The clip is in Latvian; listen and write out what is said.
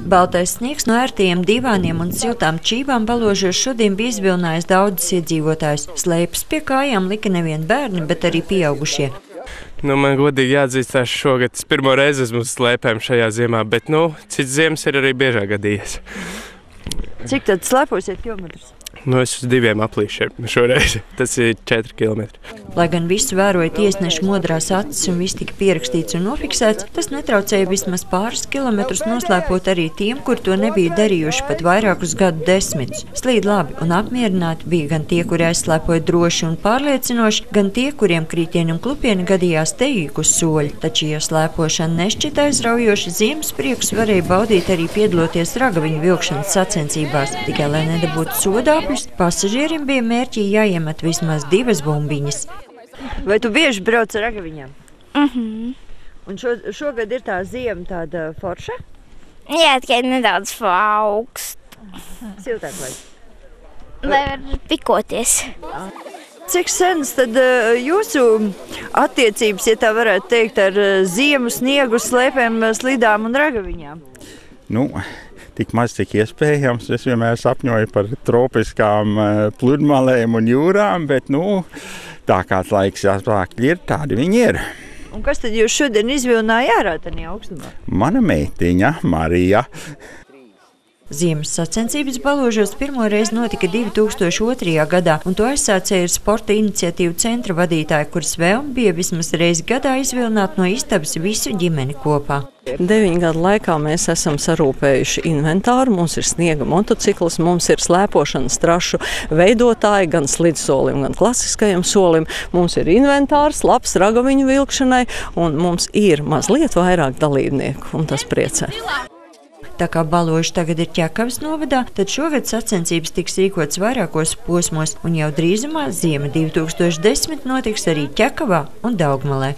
Baltais sniegs no ērtiem divāniem un siltām čībām Baložos šodien bija izvilinājis daudzus iedzīvotājus. Slēpes pie kājām lika nevien bērni, bet arī pieaugušie. Man godīgi jāatzīstās, šogad es pirmo reizi esmu slēpēm šajā ziemā, bet, cits ziemas ir arī biežāk gadījies. Cik tad slēposiet kilometrus? Es uz 2 aplīšiem šoreiz. Tas ir 4 kilometri. Lai gan visu vēroja tiesnešu modrās acis un viss tika pierakstīts un nofiksēts, tas netraucēja vismaz pāris kilometrus noslēpot arī tiem, kur to nebija darījuši pat vairākus gadu desmitus. Slīd labi un apmierināti bija gan tie, kuri aizslēpoja droši un pārliecinoši, gan tie, kuriem krītieni un klupieni gadījās teīgi uz soļi. Taču, ja slēpošana nešķita aizraujoši, ziemas prieks varēja baudīt arī piedaloties ragaviņu vilkšanas sacensībās. Tikai, lai nedabūtu sodāpļus, pasažierim bija mērķī jāiemet vismaz 2 bumbiņas. Vai tu bieži brauc ar ragaviņām? Un šogad ir tā ziema tāda forša? Jā, tikai nedaudz augst. Siltāk vai? Lai var pikoties. Cik senas tad jūsu attiecības, ja tā varētu teikt, ar ziemu, sniegu, slēpēm, slidām un ragaviņām? Tik maz, cik iespējams. Es vienmēr sapņoju par tropiskām pludmalēm un jūrām, bet, tā kāds laiks apstākļi ir, tādi viņi ir. Un kas tad jūs šodien izvilināja ārā tajā augstumā? Mana meitiņa, Marija. Ziemas sacensības Baložos pirmo reizi notika 2002. gadā, un to aizsācēja ir sporta iniciatīvu centra vadītāja, kuras vēlme bija vismaz reizi gadā izvilināt no istabas visu ģimeni kopā. 9 gadu laikā mēs esam sarūpējuši inventāru, mums ir sniega motocikls, mums ir slēpošanas trašu veidotāji gan slidsolim, gan klasiskajam solim. Mums ir inventārs, labs ragaviņu vilkšanai, un mums ir mazliet vairāk dalībnieku, un tas priecē. Tā kā Baloži tagad ir Ķekavas novadā, tad šogad sacensības tiks rīkots vairākos posmos, un jau drīzumā ziema 2010 notiks arī Ķekavā un Daugmalē.